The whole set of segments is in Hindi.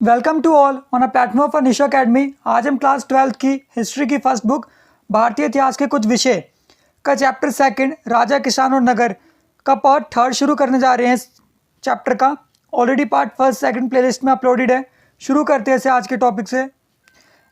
Welcome to all on a platform for Nisha academy. आज हम क्लास 12th की हिस्ट्री की फर्स्ट बुक भारतीय इतिहास के कुछ विषय का चैप्टर सेकंड राजा किसान और नगर का पार्ट थर्ड शुरू करने जा रहे हैं। इस चैप्टर का already part first second playlist में अपलोडेड है। शुरू करते हैं आज के टॉपिक से।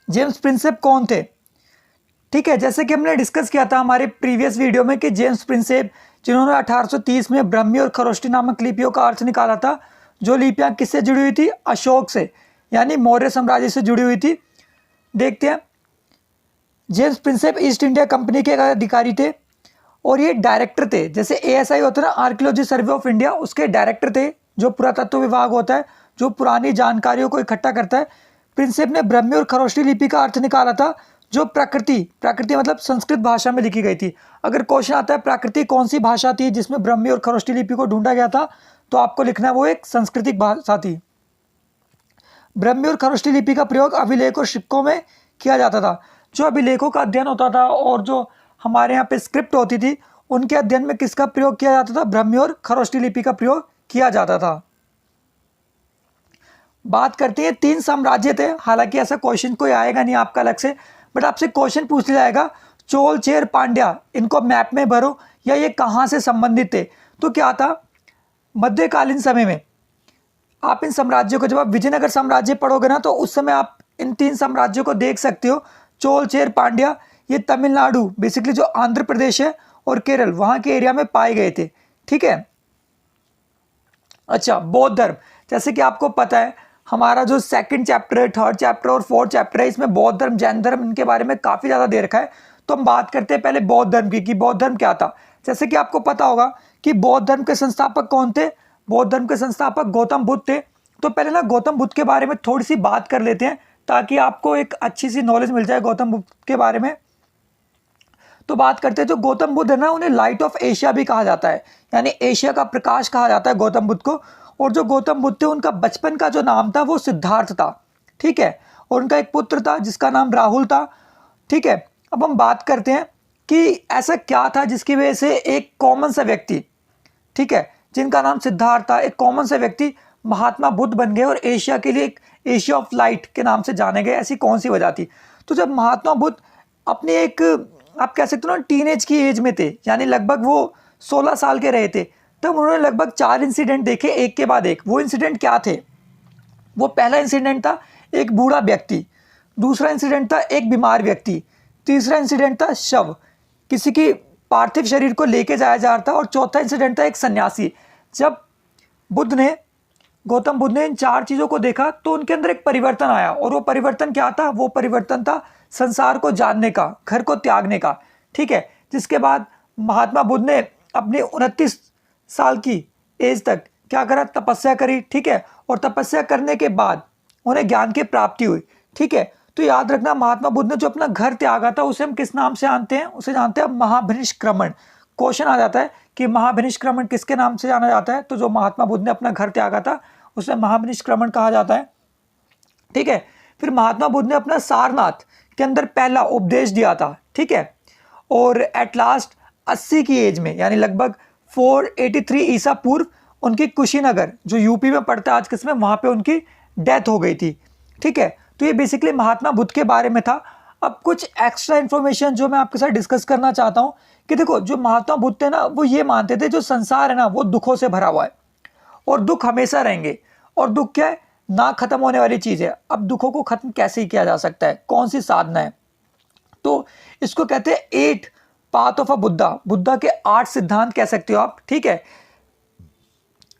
जेम्स प्रिंसेप कौन थे? ठीक है, जैसे कि हमने डिस्कस किया था हमारे प्रीवियस वीडियो में कि जेम्स प्रिंसेप जिन्होंने 1830 में ब्रह्मी और खरोष्टी नामक लिपियों का अर्थ निकाला था, जो लिपियाँ किससे जुड़ी हुई थी? अशोक से, यानी मौर्य साम्राज्य से जुड़ी हुई थी। देखते हैं, James Prinsep east India company के अधिकारी थे और ये डायरेक्टर थे। जैसे ASI होता है ना, आर्कियोलॉजी सर्वे ऑफ इंडिया, उसके डायरेक्टर थे, जो पुरातत्व विभाग होता है, जो पुरानी जानकारियों को इकट्ठा करता है। प्रिंसेप ने ब्रह्मी और खरोष्टी लिपि का अर्थ निकाला था, जो प्रकृति मतलब संस्कृत भाषा में लिखी गई थी। अगर क्वेश्चन आता है प्राकृति कौन सी भाषा थी जिसमें ब्रह्मी और खरोष्टी लिपि को ढूंढा गया था, तो आपको लिखना है वो एक सांस्कृतिक भाषा थी। ब्रह्मी और खरोष्टी लिपि का प्रयोग अभिलेख और सिक्कों में किया जाता था। जो अभिलेखों का अध्ययन होता था और जो हमारे यहाँ पे स्क्रिप्ट होती थी, उनके अध्ययन में किसका प्रयोग किया जाता था? ब्रह्मी और खरोष्टी लिपि का प्रयोग किया जाता था। बात करते हैं, 3 साम्राज्य थे। हालांकि ऐसा क्वेश्चन कोई आएगा नहीं आपका अलग से, बट आपसे क्वेश्चन पूछ लिया जाएगा चोल, चेर, पांड्या, इनको मैप में भरो या ये कहाँ से संबंधित थे। तो क्या था, मध्यकालीन समय में आप इन साम्राज्यों को, जब आप विजयनगर साम्राज्य पढ़ोगे ना, तो उस समय आप इन 3 साम्राज्यों को देख सकते हो। चोल, चेर, पांड्या, ये तमिलनाडु बेसिकली जो आंध्र प्रदेश है और केरल वहां के एरिया में पाए गए थे। ठीक है। अच्छा, बौद्ध धर्म, जैसे कि आपको पता है हमारा जो सेकंड चैप्टर है, थर्ड चैप्टर और फोर्थ चैप्टर है, इसमें बौद्ध धर्म, जैन धर्म, इनके बारे में काफी ज्यादा दे रखा है। तो हम बात करते हैं पहले बौद्ध धर्म की, कि बौद्ध धर्म क्या था। जैसे कि आपको पता होगा कि बौद्ध धर्म के संस्थापक कौन थे? बौद्ध धर्म के संस्थापक गौतम बुद्ध थे। तो पहले ना गौतम बुद्ध के बारे में थोड़ी सी बात कर लेते हैं, ताकि आपको एक अच्छी सी नॉलेज मिल जाए गौतम बुद्ध के बारे में। तो बात करते हैं, जो गौतम बुद्ध है ना, उन्हें लाइट ऑफ एशिया भी कहा जाता है, यानी एशिया का प्रकाश कहा जाता है गौतम बुद्ध को। और जो गौतम बुद्ध थे, उनका बचपन का जो नाम था वो सिद्धार्थ था। ठीक है। और उनका एक पुत्र था जिसका नाम राहुल था। ठीक है। अब हम बात करते हैं कि ऐसा क्या था जिसकी वजह से एक कॉमन सा व्यक्ति, ठीक है, जिनका नाम सिद्धार्थ था, एक कॉमन सा व्यक्ति महात्मा बुद्ध बन गए और एशिया के लिए एक एशिया ऑफ लाइट के नाम से जाने गए। ऐसी कौन सी वजह थी? तो जब महात्मा बुद्ध अपने एक, आप कह सकते हो ना, टीनेज की एज में थे, यानी लगभग वो 16 साल के रहे थे, तब उन्होंने लगभग 4 इंसिडेंट देखे एक के बाद एक। वो इंसिडेंट क्या थे? वो पहला इंसिडेंट था एक बूढ़ा व्यक्ति, दूसरा इंसिडेंट था एक बीमार व्यक्ति, तीसरा इंसिडेंट था शव, किसी की पार्थिव शरीर को लेके जाया जा रहा था, और चौथा इंसिडेंट था एक सन्यासी। जब गौतम बुद्ध ने इन 4 चीजों को देखा तो उनके अंदर एक परिवर्तन आया। और वो परिवर्तन क्या था? वो परिवर्तन था संसार को जानने का, घर को त्यागने का। ठीक है। जिसके बाद महात्मा बुद्ध ने अपने 29 साल की एज तक क्या करा? तपस्या करी। ठीक है। और तपस्या करने के बाद उन्हें ज्ञान की प्राप्ति हुई। ठीक है। तो याद रखना, महात्मा बुद्ध ने जो अपना घर त्यागा था उसे हम किस नाम से जानते हैं? उसे जानते हैं महाभिनिष्क्रमण। क्वेश्चन आ जाता है कि महाभिनिष्क्रमण किसके नाम से जाना जाता है? तो जो महात्मा बुद्ध ने अपना घर त्यागा था उसे महाभिनिष्क्रमण कहा जाता है। ठीक है। फिर महात्मा बुद्ध ने अपना सारनाथ के अंदर पहला उपदेश दिया था। ठीक है। और एट लास्ट 80 की एज में, यानी लगभग 483 ईसा पूर्व, उनकी कुशीनगर जो यूपी में पड़ता है आज किसमें, वहां पे उनकी डेथ हो गई थी। ठीक है। तो ये बेसिकली महात्मा बुद्ध के बारे में था। अब कुछ एक्स्ट्रा इन्फॉर्मेशन जो मैं आपके साथ डिस्कस करना चाहता हूं कि देखो, जो महात्मा बुद्ध थे ना, वो ये मानते थे जो संसार है ना वो दुखों से भरा हुआ है और दुख हमेशा रहेंगे। और दुख क्या है? ना खत्म होने वाली चीज है। अब दुखों को खत्म कैसे ही किया जा सकता है? कौन सी साधना है? तो इसको कहते हैं 8 path of a Buddha. Buddha के 8 सिद्धांत कह सकते हो आप। ठीक है।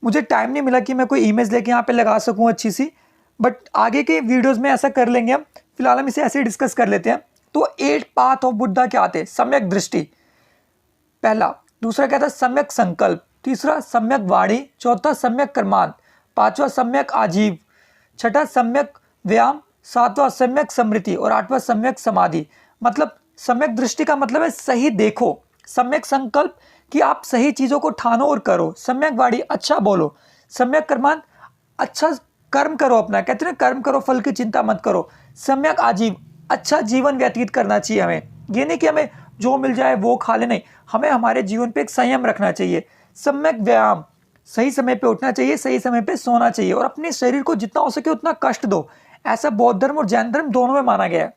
मुझे टाइम नहीं मिला कि मैं कोई इमेज लेके यहाँ पे लगा सकूं अच्छी सी, बट आगे के वीडियोस में ऐसा कर लेंगे हम। फिलहाल हम इसे ऐसे ही डिस्कस कर लेते हैं। तो 8 पाथ ऑफ बुद्धा क्या आते हैं? सम्यक दृष्टि पहला, दूसरा क्या था? सम्यक संकल्प, तीसरा सम्यक वाणी, चौथा सम्यक कर्मांत, पांचवा सम्यक आजीव, छठा सम्यक व्यायाम, सातवां सम्यक स्मृति और 8वां सम्यक समाधि। मतलब सम्यक दृष्टि का मतलब है सही देखो, सम्यक संकल्प कि आप सही चीजों को ठानो और करो, सम्यक वाणी अच्छा बोलो, सम्यक कर्मांत अच्छा कर्म करो अपना, कहते हैं कर्म करो फल की चिंता मत करो, सम्यक आजीव अच्छा जीवन व्यतीत करना चाहिए हमें। ये नहीं कि हमें जो मिल जाए वो खा ले, नहीं, हमें हमारे जीवन पे एक संयम रखना चाहिए। सम्यक व्यायाम सही समय पे उठना चाहिए, सही समय पे सोना चाहिए और अपने शरीर को जितना हो सके उतना कष्ट दो, ऐसा बौद्ध धर्म और जैन धर्म दोनों में माना गया है।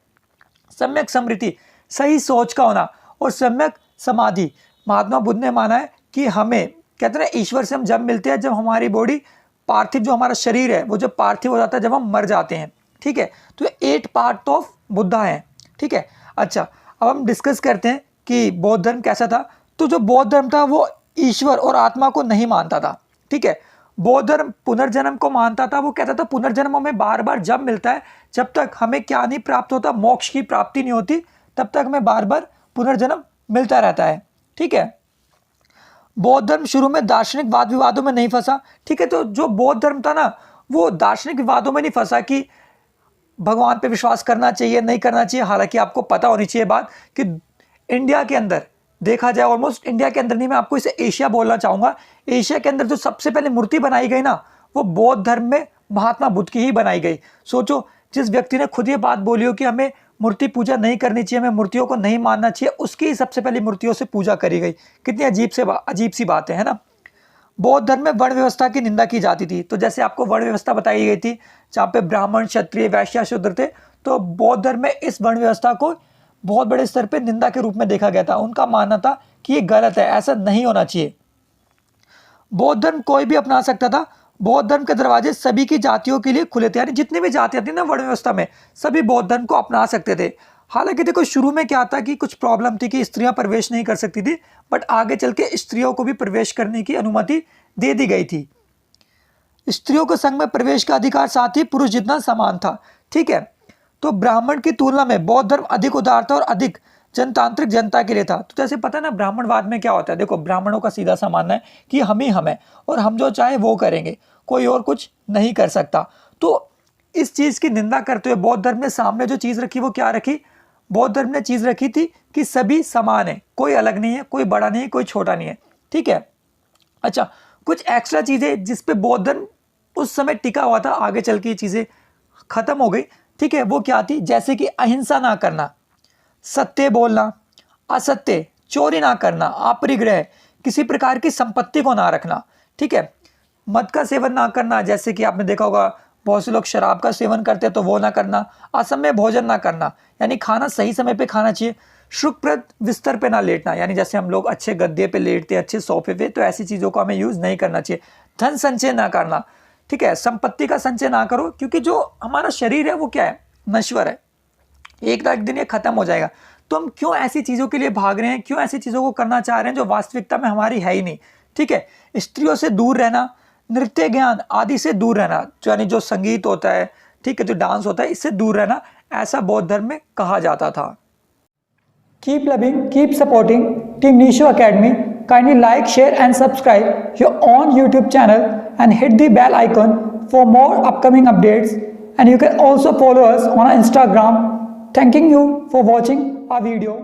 सम्यक स्मृति, सही सोच का होना, और सम्यक समाधि, महात्मा बुद्ध ने माना है कि हमें, कहते हैं ना, ईश्वर से हम जब मिलते हैं जब हमारी बॉडी पार्थिव, जो हमारा शरीर है वो जब पार्थिव हो जाता है, जब हम मर जाते हैं। ठीक है, तो 8 पार्ट ऑफ बुद्धा है। ठीक है, अच्छा अब हम डिस्कस करते हैं कि बौद्ध धर्म कैसा था। तो जो बौद्ध धर्म था वो ईश्वर और आत्मा को नहीं मानता था। ठीक है, बौद्ध धर्म पुनर्जन्म को मानता था। वो कहता था पुनर्जन्म हमें बार बार जब मिलता है, जब तक हमें क्या नहीं प्राप्त होता, मोक्ष की प्राप्ति नहीं होती, तब तक हमें बार बार पुनर्जन्म मिलता रहता है। ठीक है, बौद्ध धर्म शुरू में दार्शनिक वाद विवादों में नहीं फंसा। ठीक है, तो जो बौद्ध धर्म था ना वो दार्शनिक विवादों में नहीं फंसा कि भगवान पे विश्वास करना चाहिए नहीं करना चाहिए। हालांकि आपको पता होनी चाहिए बात कि इंडिया के अंदर देखा जाए, ऑलमोस्ट इंडिया के अंदर नहीं, मैं आपको इसे एशिया बोलना चाहूंगा, एशिया के अंदर जो सबसे पहले मूर्ति बनाई गई ना वो बौद्ध धर्म में महात्मा बुद्ध की ही बनाई गई। सोचो, जिस व्यक्ति ने खुद ये बात बोली हो कि हमें मूर्ति पूजा नहीं करनी चाहिए, हमें मूर्तियों को नहीं मानना चाहिए, उसकी ही सबसे पहली मूर्तियों से पूजा करी गई। कितनी अजीब सी बात है ना। बौद्ध धर्म में वर्ण व्यवस्था की निंदा की जाती थी। तो जैसे आपको वर्ण व्यवस्था बताई गई थी जहाँ पे ब्राह्मण, क्षत्रिय, वैश्य, शूद्र थे, तो बौद्ध धर्म में इस वर्ण व्यवस्था को बहुत बड़े स्तर पे निंदा के रूप में देखा गया था। उनका मानना था कि ये गलत है, ऐसा नहीं होना चाहिए। बौद्ध धर्म कोई भी अपना सकता था। बौद्ध धर्म के दरवाजे सभी की जातियों के लिए खुले थे, यानी जितनी भी जातियां थी ना वर्ण व्यवस्था में, सभी बौद्ध धर्म को अपना सकते थे। हालांकि देखो शुरू में क्या था कि कुछ प्रॉब्लम थी कि स्त्रियां प्रवेश नहीं कर सकती थी, बट आगे चल के स्त्रियों को भी प्रवेश करने की अनुमति दे दी गई थी। स्त्रियों को संघ में प्रवेश का अधिकार साथ ही पुरुष जितना समान था। ठीक है, तो ब्राह्मण की तुलना में बौद्ध धर्म अधिक उदार था और अधिक जनतांत्रिक जनता के लिए था। तो जैसे पता है ना ब्राह्मणवाद में क्या होता है, देखो ब्राह्मणों का सीधा सा मानना है कि हम ही हम है और हम जो चाहे वो करेंगे, कोई और कुछ नहीं कर सकता। तो इस चीज़ की निंदा करते हुए बौद्ध धर्म ने सामने जो चीज़ रखी वो क्या रखी, बौद्ध धर्म ने चीज़ रखी थी कि सभी समान है, कोई अलग नहीं है, कोई बड़ा नहीं है, कोई छोटा नहीं है। ठीक है, अच्छा कुछ एक्स्ट्रा चीज़ें जिस पे बौद्ध धर्म उस समय टिका हुआ था, आगे चल के ये चीज़ें खत्म हो गई। ठीक है, वो क्या थी, जैसे कि अहिंसा ना करना, सत्य बोलना, असत्य, चोरी ना करना, अपरिग्रह, किसी प्रकार की संपत्ति को ना रखना। ठीक है, मद का सेवन ना करना, जैसे कि आपने देखा होगा बहुत से लोग शराब का सेवन करते हैं तो वो ना करना, असमय भोजन ना करना, यानी खाना सही समय पे खाना चाहिए, सुखप्रद बिस्तर पे ना लेटना, यानी जैसे हम लोग अच्छे गद्दे पे लेटते हैं, अच्छे सोफे पे, तो ऐसी चीज़ों को हमें यूज़ नहीं करना चाहिए। धन संचय ना करना। ठीक है, संपत्ति का संचय ना करो, क्योंकि जो हमारा शरीर है वो क्या है, नश्वर है, एक ना एक दिन ये खत्म हो जाएगा। तो हम क्यों ऐसी चीज़ों के लिए भाग रहे हैं, क्यों ऐसी चीज़ों को करना चाह रहे हैं जो वास्तविकता में हमारी है ही नहीं। ठीक है, स्त्रियों से दूर रहना, नृत्य ज्ञान आदि से दूर रहना, यानी जो संगीत होता है, ठीक है, जो डांस होता है, इससे दूर रहना, ऐसा बौद्ध धर्म में कहा जाता था। Keep loving, keep supporting team Nisho academy. Kindly like, share and subscribe your own YouTube channel and hit the bell icon for more upcoming updates. And you can also follow us on Instagram. Thanking you for watching our video.